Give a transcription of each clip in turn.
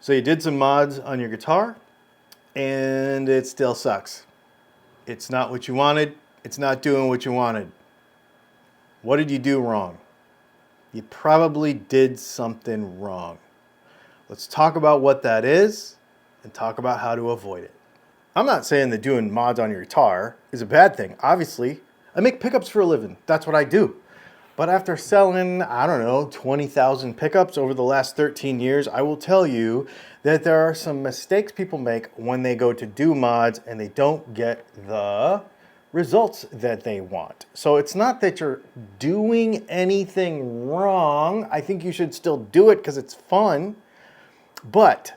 So you did some mods on your guitar and it still sucks. It's not what you wanted. It's not doing what you wanted. What did you do wrong? You probably did something wrong. Let's talk about what that is and talk about how to avoid it. I'm not saying that doing mods on your guitar is a bad thing. Obviously, I make pickups for a living. That's what I do. But after selling, I don't know, 20,000 pickups over the last 13 years, I will tell you that there are some mistakes people make when they go to do mods and they don't get the results that they want. So it's not that you're doing anything wrong. I think you should still do it because it's fun, but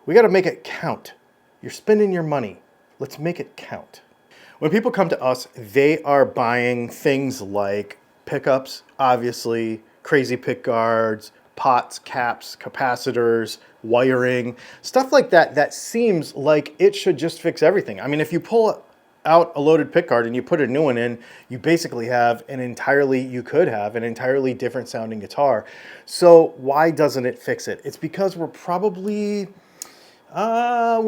we got to make it count. You're spending your money. Let's make it count. When people come to us, they are buying things like pickups, obviously, crazy pick guards, pots, caps, capacitors, wiring, stuff like that. That seems like it should just fix everything. I mean, if you pull out a loaded pick guard and you put a new one in, you basically have you could have an entirely different sounding guitar. So why doesn't it fix it? It's because we're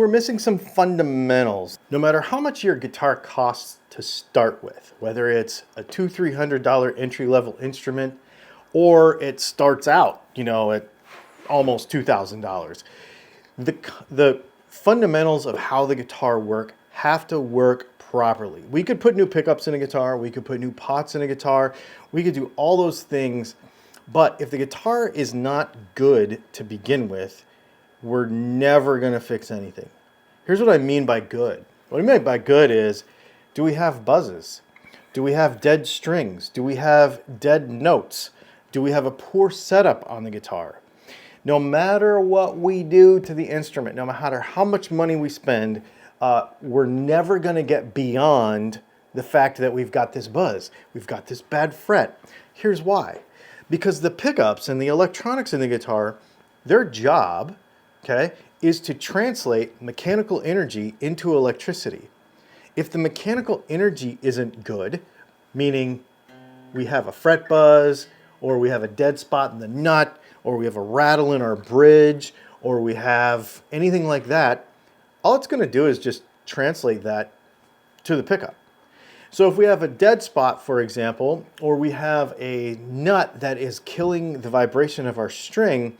missing some fundamentals. No matter how much your guitar costs to start with, whether it's a $200-300 entry-level instrument or it starts out, at almost $2,000, the fundamentals of how the guitar work have to work properly. We could put new pickups in a guitar, we could put new pots in a guitar, we could do all those things, but if the guitar is not good to begin with, we're never going to fix anything. Here's what I mean by good. What I mean by good is, do we have buzzes? Do we have dead strings? Do we have dead notes? Do we have a poor setup on the guitar? No matter what we do to the instrument, no matter how much money we spend, we're never going to get beyond the fact that we've got this buzz. We've got this bad fret. Here's why. Because the pickups and the electronics in the guitar, their job, is to translate mechanical energy into electricity. If the mechanical energy isn't good, meaning we have a fret buzz, or we have a dead spot in the nut, or we have a rattle in our bridge, or we have anything like that, all it's going to do is just translate that to the pickup. So if we have a dead spot, for example, or we have a nut that is killing the vibration of our string,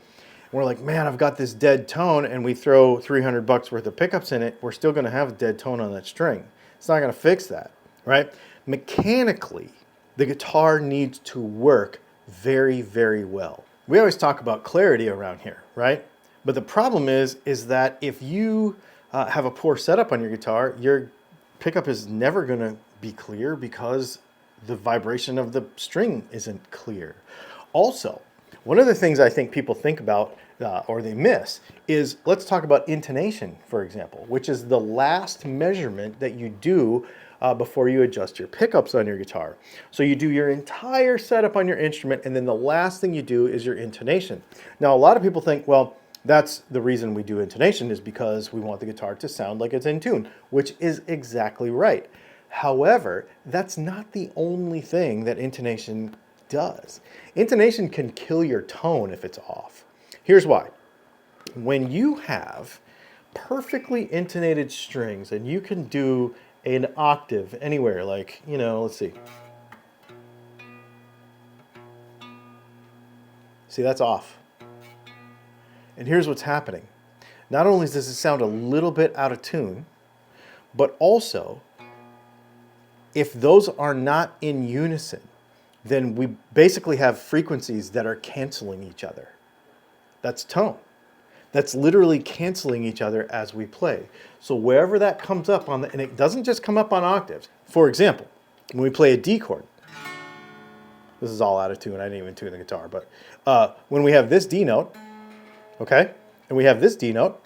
we're like, man, I've got this dead tone, and we throw $300 worth of pickups in it, we're still going to have a dead tone on that string. It's not going to fix that, right? Mechanically, the guitar needs to work very, very well. We always talk about clarity around here, right? But the problem is that if you have a poor setup on your guitar, your pickup is never going to be clear because the vibration of the string isn't clear. Also, one of the things I think people think about or they miss is, let's talk about intonation, for example, which is the last measurement that you do before you adjust your pickups on your guitar. So you do your entire setup on your instrument, and then the last thing you do is your intonation. Now, a lot of people think, well, that's the reason we do intonation is because we want the guitar to sound like it's in tune, which is exactly right. However, that's not the only thing that intonation does. Intonation can kill your tone if it's off. Here's why. When you have perfectly intonated strings and you can do an octave anywhere, like, let's see. See, that's off. And here's what's happening. Not only does it sound a little bit out of tune, but also, if those are not in unison, then we basically have frequencies that are canceling each other. That's tone. That's literally canceling each other as we play. So wherever that comes up on and it doesn't just come up on octaves. For example, when we play a D chord, this is all out of tune, I didn't even tune the guitar, but when we have this D note, and we have this D note,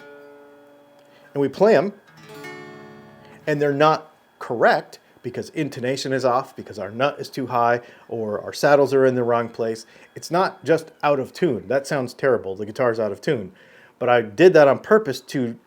and we play them, and they're not correct, because intonation is off, because our nut is too high, or our saddles are in the wrong place. It's not just out of tune. That sounds terrible. The guitar's out of tune. But I did that on purpose to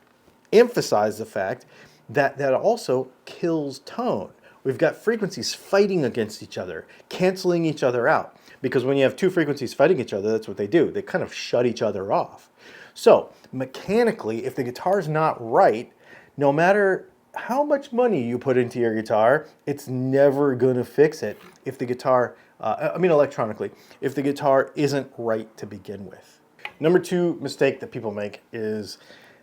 emphasize the fact that that also kills tone. We've got frequencies fighting against each other, canceling each other out. Because when you have two frequencies fighting each other, that's what they do. They kind of shut each other off. So mechanically, if the guitar's not right, no matter how much money you put into your guitar, it's never gonna fix it if the guitar, electronically, if the guitar isn't right to begin with. Number two mistake that people make is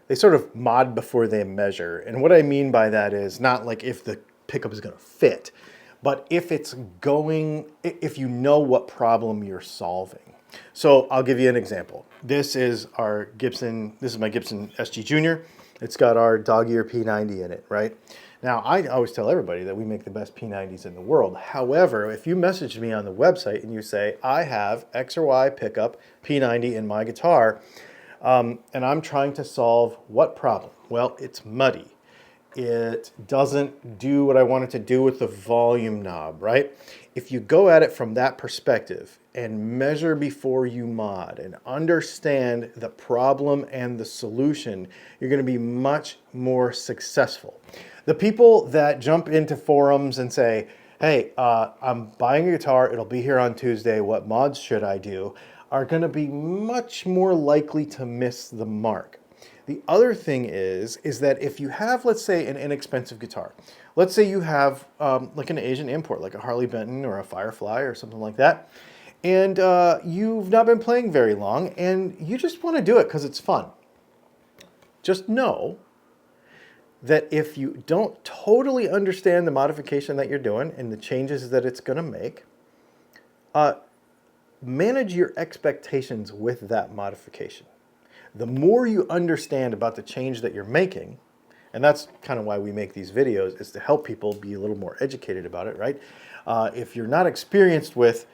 they sort of mod before they measure. And what I mean by that is not like if the pickup is gonna fit, but if you know what problem you're solving. So I'll give you an example. This is my Gibson SG Junior. It's got our dog ear P90 in it, right? Now, I always tell everybody that we make the best P90s in the world. However, if you message me on the website and you say, I have X or Y pickup P90 in my guitar, and I'm trying to solve what problem? Well, it's muddy. It doesn't do what I want it to do with the volume knob, right? If you go at it from that perspective and measure before you mod and understand the problem and the solution, you're going to be much more successful. The people that jump into forums and say, hey, I'm buying a guitar, it'll be here on Tuesday, what mods should I do, are going to be much more likely to miss the mark. The other thing is that if you have, let's say, an inexpensive guitar, let's say you have like an Asian import, like a Harley Benton or a Firefly or something like that, and you've not been playing very long and you just want to do it because it's fun. Just know that if you don't totally understand the modification that you're doing and the changes that it's going to make, manage your expectations with that modification. The more you understand about the change that you're making, and that's kind of why we make these videos, is to help people be a little more educated about it, right? If you're not experienced with,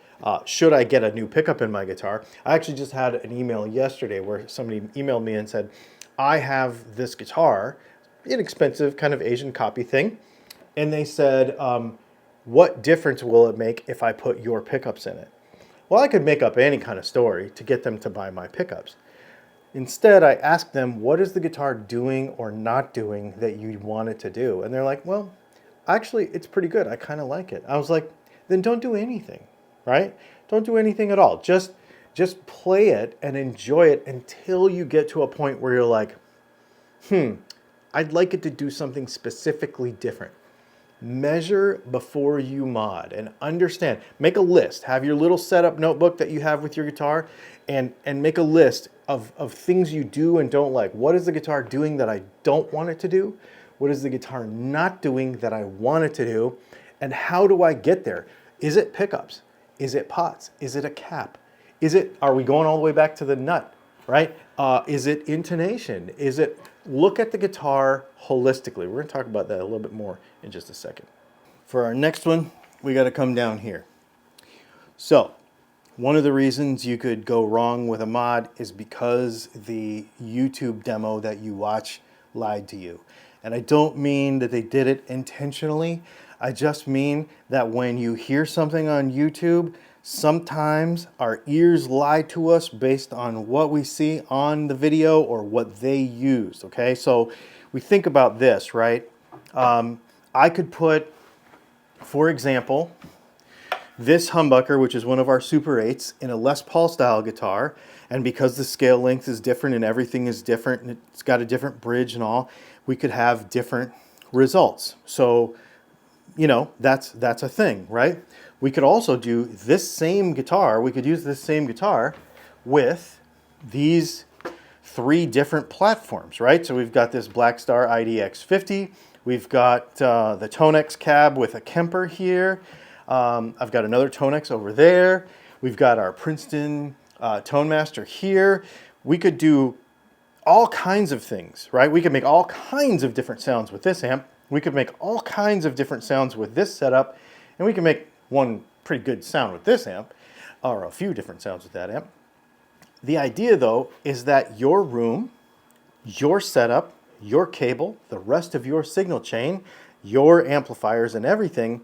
should I get a new pickup in my guitar? I actually just had an email yesterday where somebody emailed me and said, I have this guitar, inexpensive kind of Asian copy thing, and they said, what difference will it make if I put your pickups in it? Well, I could make up any kind of story to get them to buy my pickups. Instead, I asked them, what is the guitar doing or not doing that you want it to do? And they're like, well, actually, it's pretty good. I kind of like it. I was like, then don't do anything, right? Don't do anything at all. Just play it and enjoy it until you get to a point where you're like, I'd like it to do something specifically different. Measure before you mod and understand. Make a list. Have your little setup notebook that you have with your guitar and make a list of things you do and don't like. What is the guitar doing that I don't want it to do? What is the guitar not doing that I want it to do? And how do I get there? Is it pickups? Is it pots? Is it a cap? Are we going all the way back to the nut, right? Is it intonation? Look at the guitar holistically. We're going to talk about that a little bit more in just a second. For our next one, we got to come down here. So, one of the reasons you could go wrong with a mod is because the YouTube demo that you watch lied to you. And I don't mean that they did it intentionally. I just mean that when you hear something on YouTube, sometimes our ears lie to us based on what we see on the video or what they used, okay? So we think about this, right? I could put, for example, this humbucker, which is one of our Super 8s, in a Les Paul style guitar, and because the scale length is different and everything is different and it's got a different bridge and all, we could have different results. So, you know, that's a thing, right? We could also do this same guitar, we could use this same guitar with these 3 different platforms, right? So we've got this Blackstar IDX50, we've got the Tonex cab with a Kemper here, I've got another Tonex over there, we've got our Princeton Tone Master here. We could do all kinds of things, right? We could make all kinds of different sounds with this amp. We could make all kinds of different sounds with this setup, and we can make one pretty good sound with this amp, or a few different sounds with that amp. The idea, though, is that your room, your setup, your cable, the rest of your signal chain, your amplifiers and everything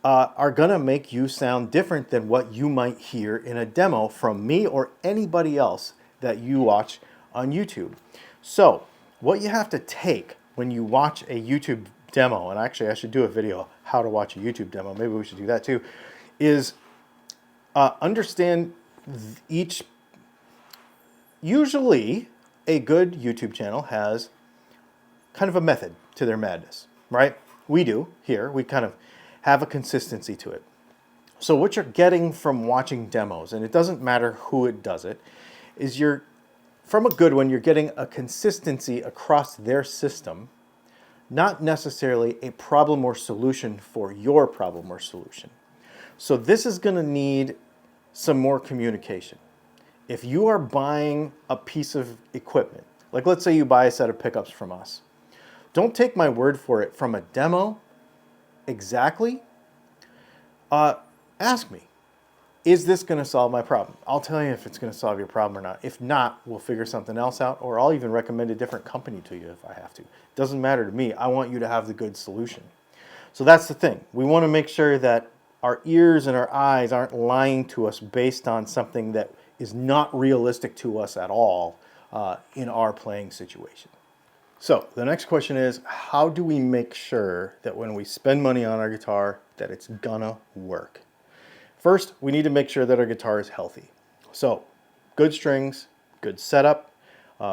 are gonna make you sound different than what you might hear in a demo from me or anybody else that you watch on YouTube. So what you have to take when you watch a YouTube demo, and actually I should do a video how to watch a YouTube demo, maybe we should do that too, is understand usually a good YouTube channel has kind of a method to their madness, right? We do here. We kind of have a consistency to it. So what you're getting from watching demos, and it doesn't matter who it does it, is from a good one, you're getting a consistency across their system, not necessarily a problem or solution for your problem or solution. So this is going to need some more communication. If you are buying a piece of equipment, like let's say you buy a set of pickups from us, don't take my word for it from a demo exactly. Ask me, is this going to solve my problem? I'll tell you if it's going to solve your problem or not. If not, we'll figure something else out, or I'll even recommend a different company to you if I have to. It doesn't matter to me. I want you to have the good solution. So that's the thing. We want to make sure that our ears and our eyes aren't lying to us based on something that is not realistic to us at all in our playing situation. So the next question is, how do we make sure that when we spend money on our guitar that it's gonna work? First, we need to make sure that our guitar is healthy. So good strings, good setup,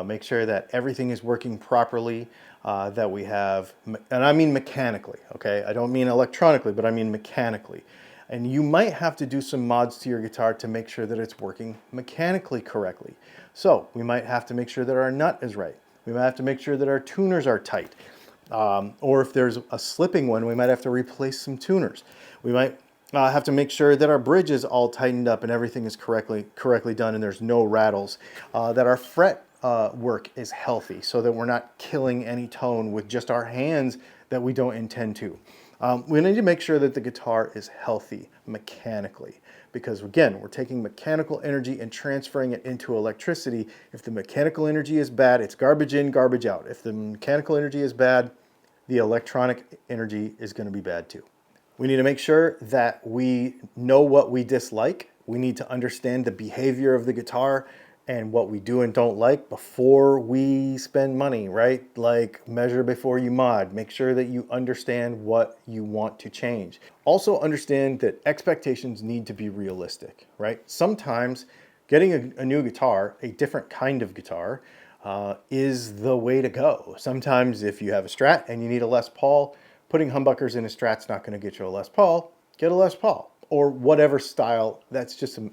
make sure that everything is working properly, that we have, and I mean mechanically, okay? I don't mean electronically, but I mean mechanically. And you might have to do some mods to your guitar to make sure that it's working mechanically correctly. So we might have to make sure that our nut is right. We might have to make sure that our tuners are tight. Or if there's a slipping one, we might have to replace some tuners. We might have to make sure that our bridge is all tightened up and everything is correctly done and there's no rattles. That our fret work is healthy so that we're not killing any tone with just our hands that we don't intend to. We need to make sure that the guitar is healthy mechanically, because again, we're taking mechanical energy and transferring it into electricity. If the mechanical energy is bad, it's garbage in, garbage out. If the mechanical energy is bad, the electronic energy is going to be bad too. We need to make sure that we know what we dislike. We need to understand the behavior of the guitar and what we do and don't like before we spend money, right? Like measure before you mod. Make sure that you understand what you want to change. Also understand that expectations need to be realistic, right? Sometimes getting a new guitar, a different kind of guitar, is the way to go. Sometimes if you have a Strat and you need a Les Paul, putting humbuckers in a Strat's not going to get you a Les Paul. Get a Les Paul or whatever style. That's just an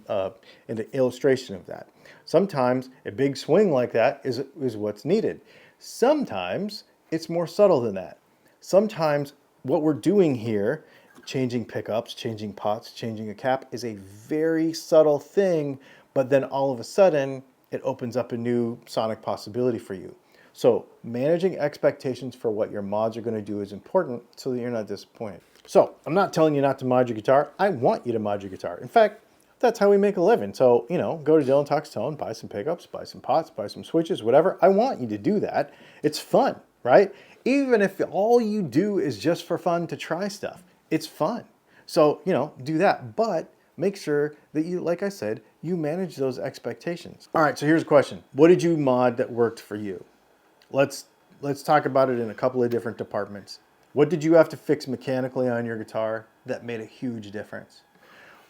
illustration of that. Sometimes a big swing like that is what's needed. Sometimes it's more subtle than that. Sometimes what we're doing here, changing pickups, changing pots, changing a cap, is a very subtle thing, but then all of a sudden it opens up a new sonic possibility for you. So managing expectations for what your mods are going to do is important so that you're not disappointed. So I'm not telling you not to mod your guitar. I want you to mod your guitar. In fact, that's how we make a living. So, you know, go to DylanTalksTone, buy some pickups, buy some pots, buy some switches, whatever. I want you to do that. It's fun, right? Even if all you do is just for fun to try stuff, it's fun. So, you know, do that. But make sure that you, like I said, you manage those expectations. All right, so here's a question. What did you mod that worked for you? Let's talk about it in a couple of different departments. What did you have to fix mechanically on your guitar that made a huge difference?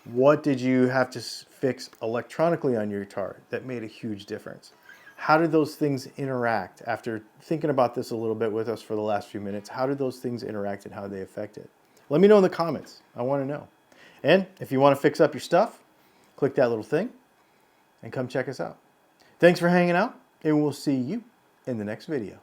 What did you have to fix electronically on your guitar that made a huge difference? How did those things interact? After thinking about this a little bit with us for the last few minutes, how did those things interact and how did they affect it? Let me know in the comments. I want to know. And if you want to fix up your stuff, click that little thing and come check us out. Thanks for hanging out, and we'll see you in the next video.